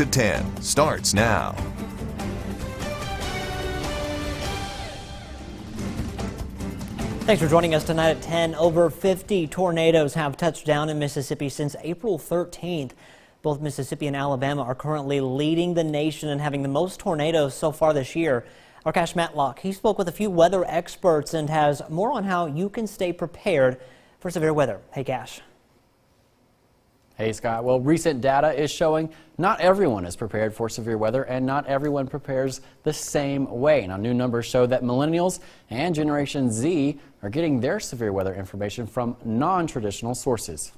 at 10 starts now. Thanks for joining us tonight at 10. Over 50 tornadoes have touched down in Mississippi since April 13th. Both Mississippi and Alabama are currently leading the nation and having the most tornadoes so far this year. Our Cash Matlock, he spoke with a few weather experts and has more on how you can stay prepared for severe weather. Hey, Cash. Hey, Scott. Well, recent data is showing not everyone is prepared for severe weather and not everyone prepares the same way. Now, new numbers show that millennials and Generation Z are getting their severe weather information from non-traditional sources.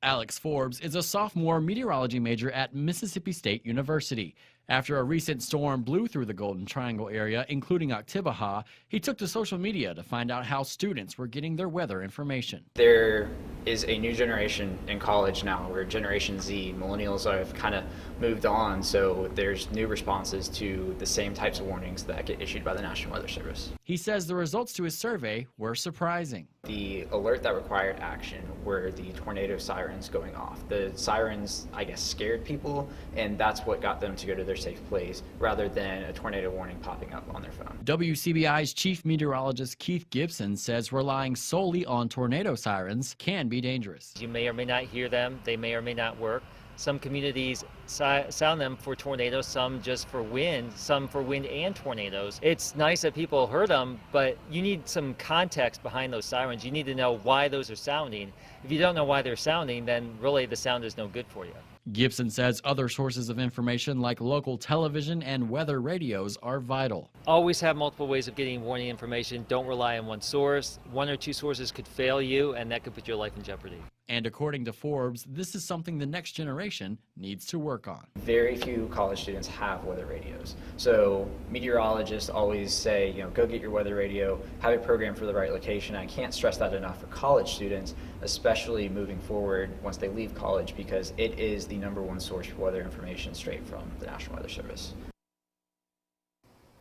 Alex Forbes is a sophomore meteorology major at Mississippi State University. After a recent storm blew through the Golden Triangle area, including Oktibbeha, he took to social media to find out how students were getting their weather information. There is a new generation in college now. We're Generation Z. Millennials have kind of moved on, so there's new responses to the same types of warnings that get issued by the National Weather Service. He says the results to his survey were surprising. The alert that required action were the tornado sirens going off. The sirens, I guess, scared people, and that's what got them to go to their safe place rather than a tornado warning popping up on their phone. WCBI's chief meteorologist Keith Gibson says relying solely on tornado sirens can be dangerous. You may or may not hear them. They may or may not work. Some communities sound them for tornadoes, some just for wind, some for wind and tornadoes. It's nice that people heard them, but you need some context behind those sirens. You need to know why those are sounding. If you don't know why they're sounding, then really the sound is no good for you. Gibson says other sources of information like local television and weather radios are vital. Always have multiple ways of getting warning information. Don't rely on one source. One or two sources could fail you, and that could put your life in jeopardy. And according to Forbes, this is something the next generation needs to work on. Very few college students have weather radios. So meteorologists always say, go get your weather radio, have it programmed for the right location. I can't stress that enough for college students, especially moving forward once they leave college, because it is the #1 source for weather information straight from the National Weather Service.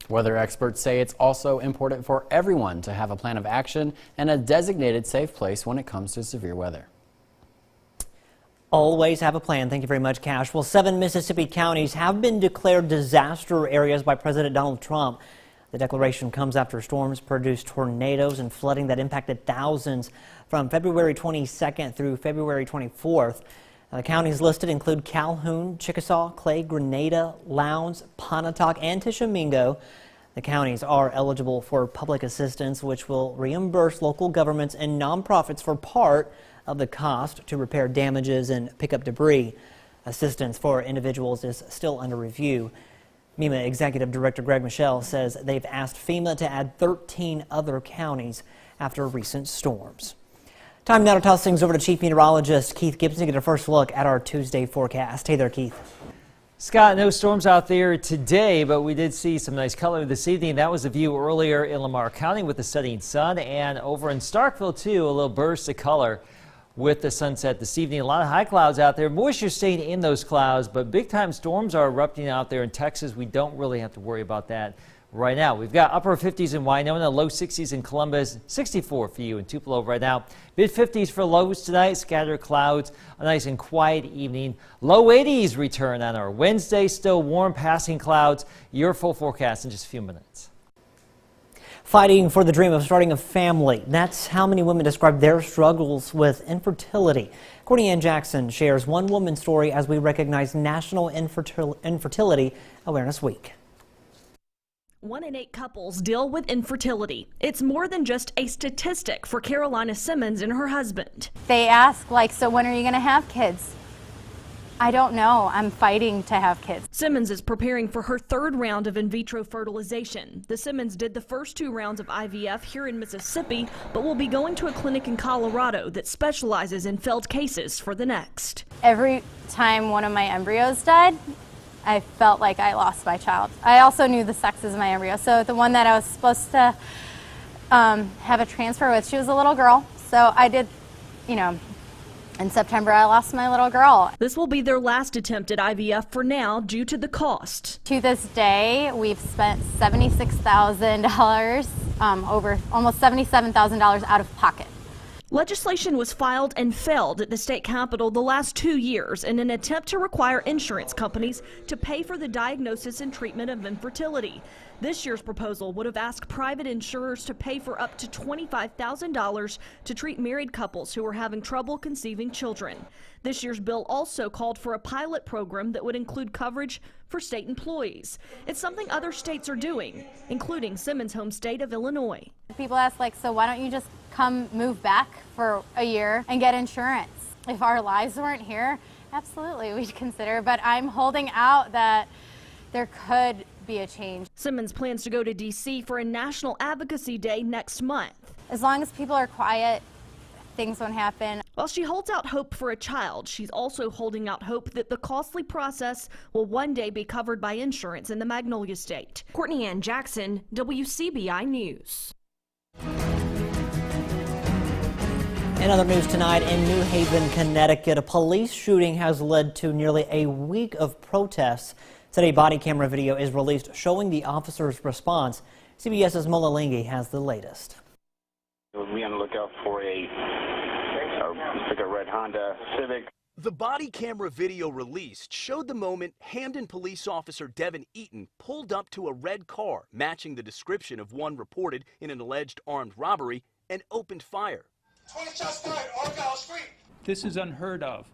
Weather experts say it's also important for everyone to have a plan of action and a designated safe place when it comes to severe weather. Always have a plan. Thank you very much, Cash. Well, 7 Mississippi counties have been declared disaster areas by President Donald Trump. The declaration comes after storms produced tornadoes and flooding that impacted thousands from February 22nd through February 24th. The counties listed include Calhoun, Chickasaw, Clay, Grenada, Lowndes, Pontotoc, and Tishomingo. The counties are eligible for public assistance, which will reimburse local governments and nonprofits for part of the cost to repair damages and pick up debris. Assistance for individuals is still under review. MEMA Executive Director Greg Michelle says they've asked FEMA to add 13 other counties after recent storms. Time now to toss things over to Chief Meteorologist Keith Gibson to get a first look at our Tuesday forecast. Hey there, Keith. Scott, no storms out there today, but we did see some nice color this evening. That was the view earlier in Lamar County with the setting sun, and over in Starkville, too, a little burst of color with the sunset this evening. A lot of high clouds out there. Moisture staying in those clouds, but big-time storms are erupting out there in Texas. We don't really have to worry about that right now. We've got upper 50s in Winona, low 60s in Columbus, 64 for you in Tupelo right now. Mid 50s for lows tonight, scattered clouds, a nice and quiet evening. Low 80s return on our Wednesday, still warm passing clouds. Your full forecast in just a few minutes. Fighting for the dream of starting a family. That's how many women describe their struggles with infertility. Courtney Ann Jackson shares one woman's story as we recognize National Infertility Awareness Week. 1 in 8 couples deal with infertility. It's more than just a statistic for Carolina Simmons and her husband. They ask, so when are you going to have kids? I don't know. I'm fighting to have kids. Simmons is preparing for her 3rd round of in vitro fertilization. The Simmons did the first 2 rounds of IVF here in Mississippi, but will be going to a clinic in Colorado that specializes in failed cases for the next. Every time one of my embryos died, I felt like I lost my child. I also knew the sexes of my embryo. So the one that I was supposed to have a transfer with, she was a little girl. So I did, in September, I lost my little girl. This will be their last attempt at IVF for now due to the cost. To this day, we've spent $76,000, over almost $77,000 out of pocket. Legislation was filed and failed at the state capitol the last 2 years in an attempt to require insurance companies to pay for the diagnosis and treatment of infertility. This year's proposal would have asked private insurers to pay for up to $25,000 to treat married couples who are having trouble conceiving children. This year's bill also called for a pilot program that would include coverage for state employees. It's something other states are doing, including Simmons' home state of Illinois. People ask, like, so why don't you just come move back for a year and get insurance? If our lives weren't here, absolutely we'd consider, but I'm holding out that there could be a change. Simmons plans to go to D.C. for a National Advocacy Day next month. As long as people are quiet, things won't happen. While she holds out hope for a child, she's also holding out hope that the costly process will one day be covered by insurance in the Magnolia State. Courtney Ann Jackson, WCBI News. In other news tonight, in New Haven, Connecticut, a police shooting has led to nearly a week of protests. Today, body camera video is released showing the officers' response. CBS's Mola Lingi has the latest. Be on the lookout for a red Honda Civic. The body camera video released showed the moment Hamden police officer Devin Eaton pulled up to a red car matching the description of one reported in an alleged armed robbery and opened fire. 20 shots fired, Argyle Street. This is unheard of,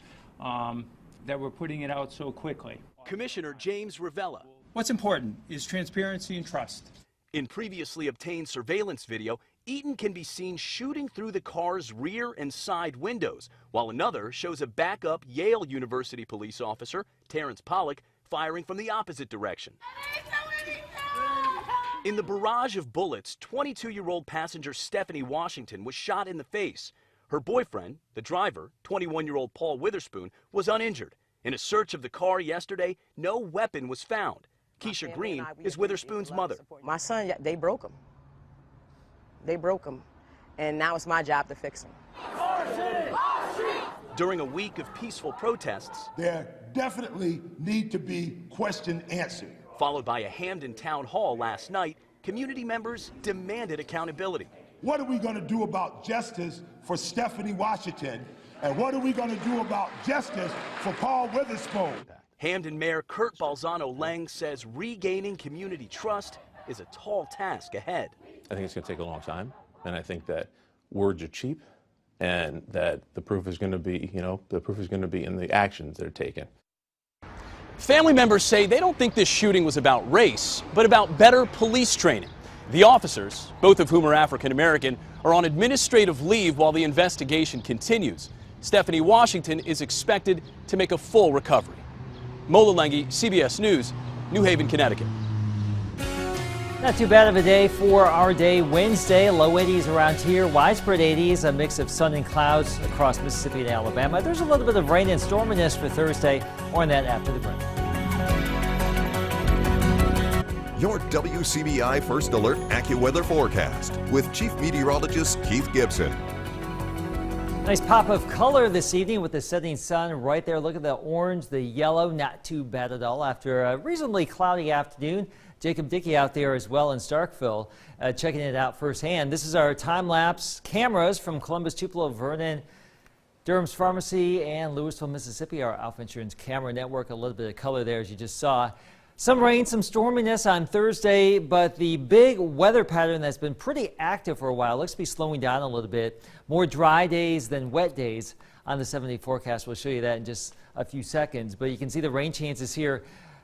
that we're putting it out so quickly. Commissioner James Ravella. What's important is transparency and trust. In previously obtained surveillance video, Eaton can be seen shooting through the car's rear and side windows, while another shows a backup Yale University police officer, Terrence Pollock, firing from the opposite direction. In the barrage of bullets, 22-year-old passenger Stephanie Washington was shot in the face. Her boyfriend, the driver, 21-year-old Paul Witherspoon, was uninjured. In a search of the car yesterday, no weapon was found. Keisha Green is Witherspoon's mother. My son, they broke him. They broke him, and now it's my job to fix him. During a week of peaceful protests, there definitely need to be question answered. Followed by a Hamden town hall last night, community members demanded accountability. What are we going to do about justice for Stephanie Washington? And what are we going to do about justice for Paul Witherspoon? Hamden Mayor Kurt Balzano-Lang says regaining community trust is a tall task ahead. I think it's going to take a long time, and I think that words are cheap, and that the proof is going to be, the proof is going to be in the actions that are taken. Family members say they don't think this shooting was about race, but about better police training. The officers, both of whom are African American, are on administrative leave while the investigation continues. Stephanie Washington is expected to make a full recovery. Mola Lengi, CBS News, New Haven, Connecticut. Not too bad of a day for our day Wednesday. Low 80s around here, widespread 80s, a mix of sun and clouds across Mississippi and Alabama. There's a little bit of rain and storminess for Thursday. More on that after the break. Your WCBI First Alert AccuWeather forecast with Chief Meteorologist Keith Gibson. Nice pop of color this evening with the setting sun right there. Look at the orange, the yellow, not too bad at all after a reasonably cloudy afternoon. Jacob Dickey out there as well in Starkville, checking it out firsthand. This is our time-lapse cameras from Columbus, Tupelo, Vernon, Durham's Pharmacy, and Louisville, Mississippi, our Alpha Insurance camera network. A little bit of color there as you just saw. Some rain, some storminess on Thursday, but the big weather pattern that's been pretty active for a while looks to be slowing down a little bit. More dry days than wet days on the 7-day forecast. We'll show you that in just a few seconds, but you can see the rain chances here.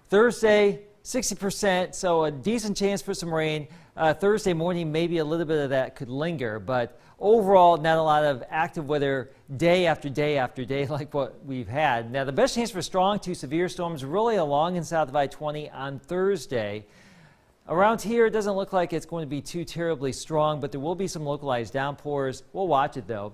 Thursday, 60%, so a decent chance for some rain. Thursday morning, maybe a little bit of that could linger, but overall, not a lot of active weather day after day after day like what we've had. Now, the best chance for strong to severe storms really along and south of I-20 on Thursday. Around here, it doesn't look like it's going to be too terribly strong, but there will be some localized downpours. We'll watch it, though.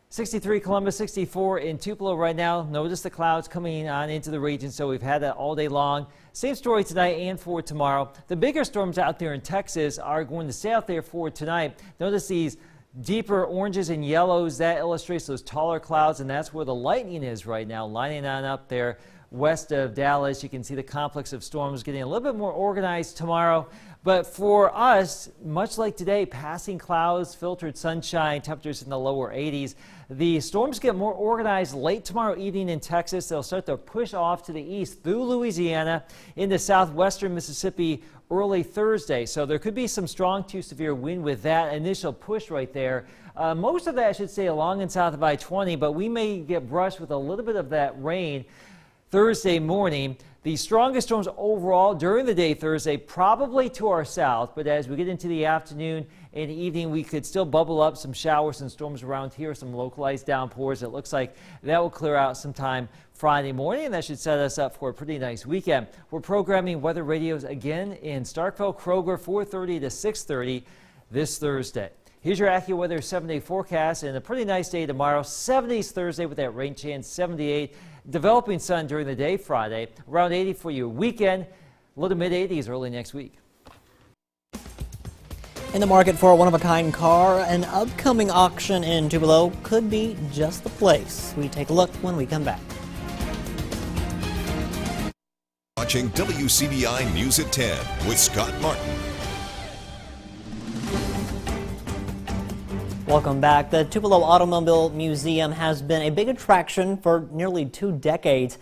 63 Columbus, 64 in Tupelo right now. Notice the clouds coming on into the region, so we've had that all day long. Same story tonight and for tomorrow. The bigger storms out there in Texas are going to stay out there for tonight. Notice these deeper oranges and yellows. That illustrates those taller clouds, and that's where the lightning is right now, lining on up there west of Dallas. You can see the complex of storms getting a little bit more organized tomorrow. But for us, much like today, passing clouds, filtered sunshine, temperatures in the lower 80s. The storms get more organized late tomorrow evening in Texas. They'll start to push off to the east through Louisiana into southwestern Mississippi early Thursday. So there could be some strong to severe wind with that initial push right there. Most of that, I should say, along and south of I-20, but we may get brushed with a little bit of that rain Thursday morning. The strongest storms overall during the day Thursday, probably to our south, but as we get into the afternoon and evening, we could still bubble up some showers and storms around here, some localized downpours. It looks like that will clear out sometime Friday morning, and that should set us up for a pretty nice weekend. We're programming weather radios again in Starkville, Kroger, 4:30 to 6:30 this Thursday. Here's your AccuWeather 7-day forecast, and a pretty nice day tomorrow. 70s Thursday with that rain chance, 78. Developing sun during the day Friday, around 80 for your weekend, low to mid 80s early next week. In the market for a one-of-a-kind car, an upcoming auction in Tupelo could be just the place. We take a look when we come back. Watching WCBI News at 10 with Scott Martin. Welcome back. The Tupelo Automobile Museum has been a big attraction for nearly 2 decades.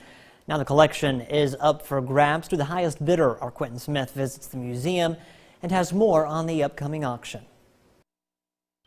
Now the collection is up for grabs to the highest bidder. Our Quentin Smith visits the museum and has more on the upcoming auction.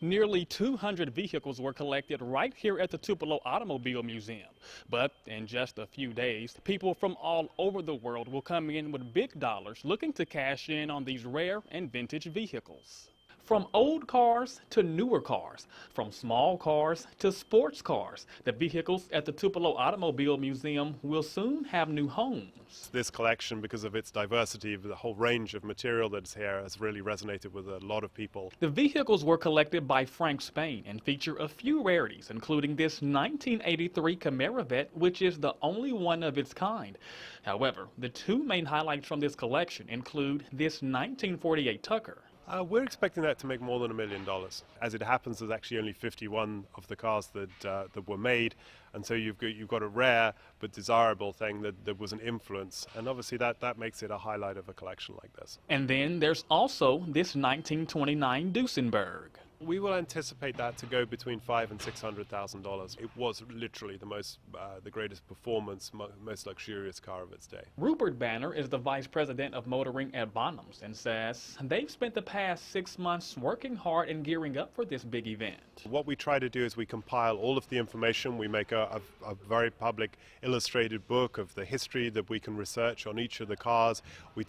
Nearly 200 vehicles were collected right here at the Tupelo Automobile Museum. But in just a few days, people from all over the world will come in with big dollars looking to cash in on these rare and vintage vehicles. From old cars to newer cars, from small cars to sports cars, the vehicles at the Tupelo Automobile Museum will soon have new homes. This collection, because of its diversity, the whole range of material that's here, has really resonated with a lot of people. The vehicles were collected by Frank Spain and feature a few rarities, including this 1983 Camaro Vet, which is the only one of its kind. However, the 2 main highlights from this collection include this 1948 Tucker. We're expecting that to make more than $1 million. As it happens, there's actually only 51 of the cars that were made, and so you've got a rare but desirable thing that was an influence, and obviously that makes it a highlight of a collection like this. And then there's also this 1929 Duesenberg. We will anticipate that to go between $500,000 and $600,000. It was literally the greatest performance, most luxurious car of its day. Rupert Banner is the vice president of motoring at Bonhams and says they've spent the past 6 months working hard and gearing up for this big event. What we try to do is we compile all of the information. We make a very public illustrated book of the history that we can research on each of the cars. We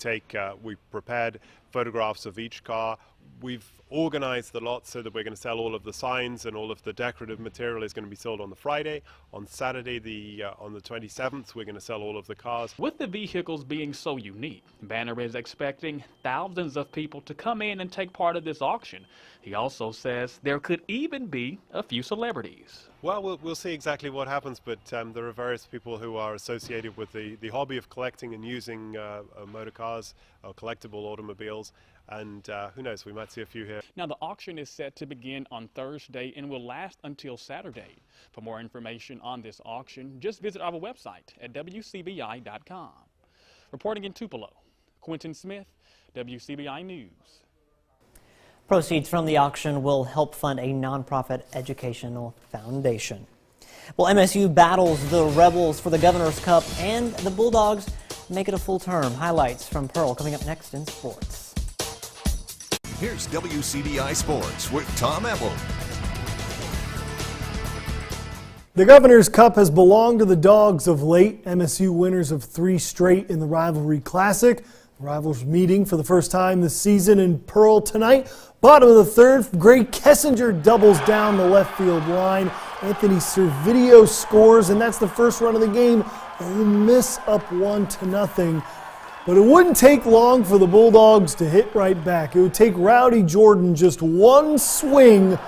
prepared photographs of each car. We've organized the lot so that we're going to sell all of the signs, and all of the decorative material is going to be sold on the Friday. On Saturday, on the 27th, we're going to sell all of the cars. With the vehicles being so unique, Banner is expecting thousands of people to come in and take part of this auction. He also says there could even be a few celebrities. Well, we'll see exactly what happens, but there are various people who are associated with the hobby of collecting and using motor cars or collectible automobiles, and who knows, we might see a few here. Now, the auction is set to begin on Thursday and will last until Saturday. For more information on this auction, just visit our website at WCBI.com. Reporting in Tupelo, Quentin Smith, WCBI News. Proceeds from the auction will help fund a nonprofit educational foundation. Well, MSU battles the Rebels for the Governor's Cup, and the Bulldogs make it a full term. Highlights from Pearl coming up next in sports. Here's WCBI Sports with Tom Ebel. The Governor's Cup has belonged to the Dogs of late. MSU winners of 3 straight in the Rivalry Classic. The Rivals meeting for the first time this season in Pearl tonight. Bottom of the 3rd, Gray Kessinger doubles down the left field line. Anthony Servideo scores, and that's the first run of the game. Ole Miss up 1-0. But it wouldn't take long for the Bulldogs to hit right back. It would take Rowdy Jordan just one swing.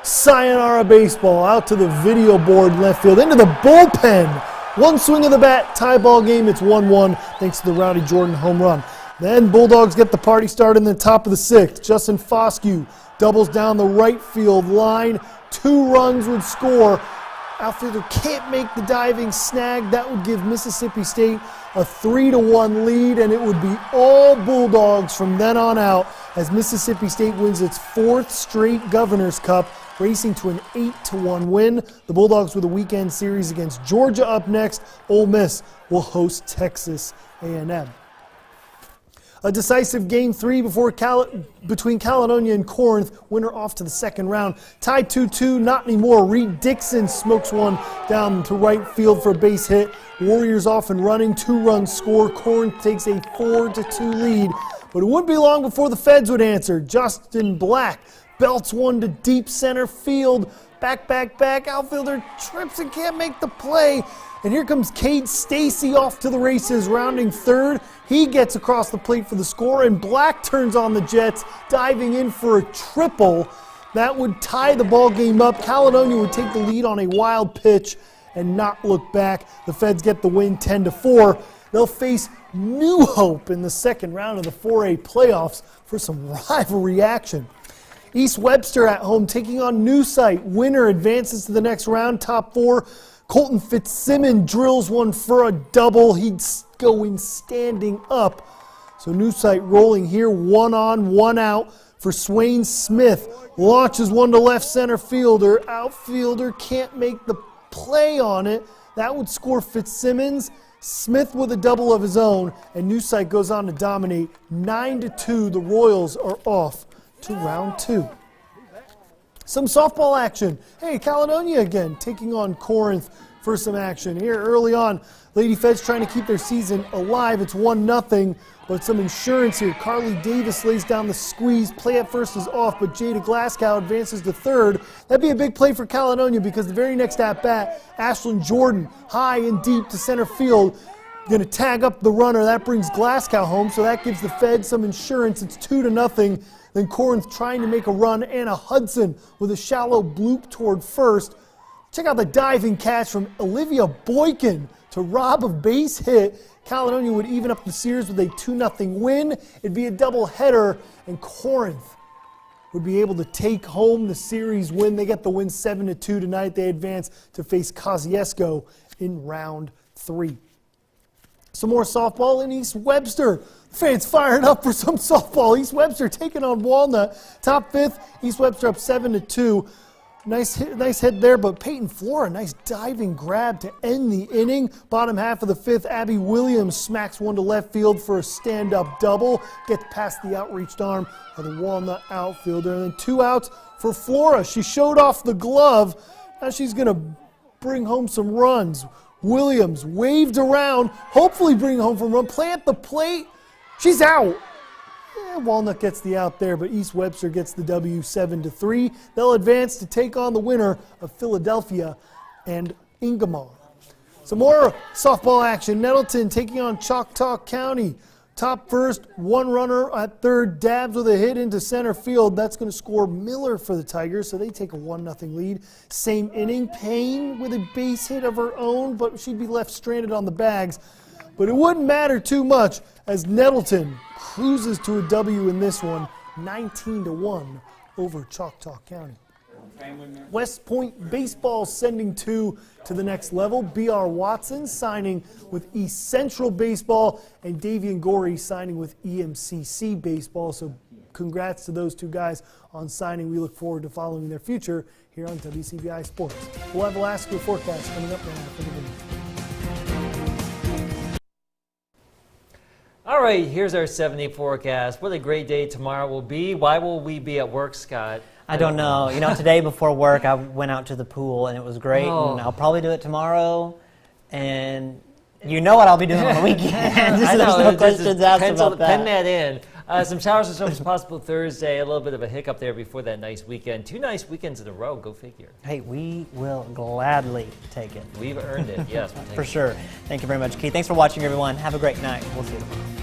Sayonara baseball out to the video board left field, into the bullpen. One swing of the bat, tie ball game. It's 1-1 thanks to the Rowdy Jordan home run. Then Bulldogs get the party started in the top of the 6th. Justin Foscue doubles down the right field line. 2 runs would score outfielder can't make the diving snag. That would give Mississippi State a 3-1 lead, and it would be all Bulldogs from then on out as Mississippi State wins its 4th straight Governor's Cup, racing to an 8-1 win. The Bulldogs with a weekend series against Georgia up next. Ole Miss will host Texas A&M. A decisive Game 3 between Caledonia and Corinth. Winner off to the second round. Tied 2-2, not anymore. Reed Dixon smokes one down to right field for a base hit. Warriors off and running, 2-run score. Corinth takes a 4-2 lead. But it wouldn't be long before the Feds would answer. Justin Black belts one to deep center field. Back. Outfielder trips and can't make the play. And here comes Cade Stacy off to the races, rounding third. He gets across the plate for the score, and Black turns on the Jets, diving in for a triple. That would tie the ball game up. Caledonia would take the lead on a wild pitch and not look back. The Feds get the win 10-4. They'll face New Hope in the second round of the 4A playoffs for some rivalry action. East Webster at home taking on New Site. Winner advances to the next round, top 4. Colton Fitzsimmons drills one for a double. He'd go in standing up. So New Site rolling here, 1 on, 1 out for Swain Smith. Launches one to left center fielder. Outfielder can't make the play on it. That would score Fitzsimmons. Smith with a double of his own, and New Site goes on to dominate 9-2. The Royals are off to round 2. Some softball action. Hey, Caledonia again taking on Corinth for some action. Here early on, Lady Feds trying to keep their season alive. It's 1-0, but some insurance here. Carly Davis lays down the squeeze. Play at first is off, but Jada Glasgow advances to third. That'd be a big play for Caledonia because the very next at-bat, Ashlyn Jordan high and deep to center field. Going to tag up the runner. That brings Glasgow home, so that gives the Feds some insurance. It's 2-0. Then Corinth trying to make a run. Anna Hudson with a shallow bloop toward first. Check out the diving catch from Olivia Boykin to rob a base hit. Caledonia would even up the series with a 2-0 win. It'd be a doubleheader, and Corinth would be able to take home the series win. They get the win 7-2 tonight. They advance to face Kosciuszko in round 3. Some more softball in East Webster. Fans fired up for some softball. East Webster taking on Walnut. Top 5th, East Webster up 7-2. Nice hit there, but Peyton Flora, nice diving grab to end the inning. Bottom half of the 5th, Abby Williams smacks one to left field for a stand-up double. Gets past the outreached arm of the Walnut outfielder. And then 2 outs for Flora. She showed off the glove. Now she's going to bring home some runs. Williams waved around, hopefully bring home from run. Play at the plate. She's out. Walnut gets the out there, but East Webster gets the W 7-3. They'll advance to take on the winner of Philadelphia and Ingomar. Some more softball action. Nettleton taking on Choctaw County. Top first, 1 runner at third, dabs with a hit into center field. That's going to score Miller for the Tigers, so they take a 1-0 lead. Same inning, Payne with a base hit of her own, but she'd be left stranded on the bags. But it wouldn't matter too much as Nettleton cruises to a W in this one, 19-1 over Choctaw County. West Point Baseball sending 2 to the next level. B.R. Watson signing with East Central Baseball, and Davian Gorey signing with EMCC Baseball. So congrats to those 2 guys on signing. We look forward to following their future here on WCBI Sports. We'll have Alaska forecast coming up now for the news. All right, here's our 7-day forecast. What a great day tomorrow will be. Why will we be at work, Scott? I don't know. You know, today before work, I went out to the pool, and it was great, and I'll probably do it tomorrow. And you know what I'll be doing on the weekend. I know. There's no questions asked about that. Pen that in. Some showers and storms possible Thursday. A little bit of a hiccup there before that nice weekend. 2 nice weekends in a row. Go figure. Hey, we will gladly take it. We've earned it. Yes. For sure. Thank you very much, Keith. Thanks for watching, everyone. Have a great night. We'll see you tomorrow.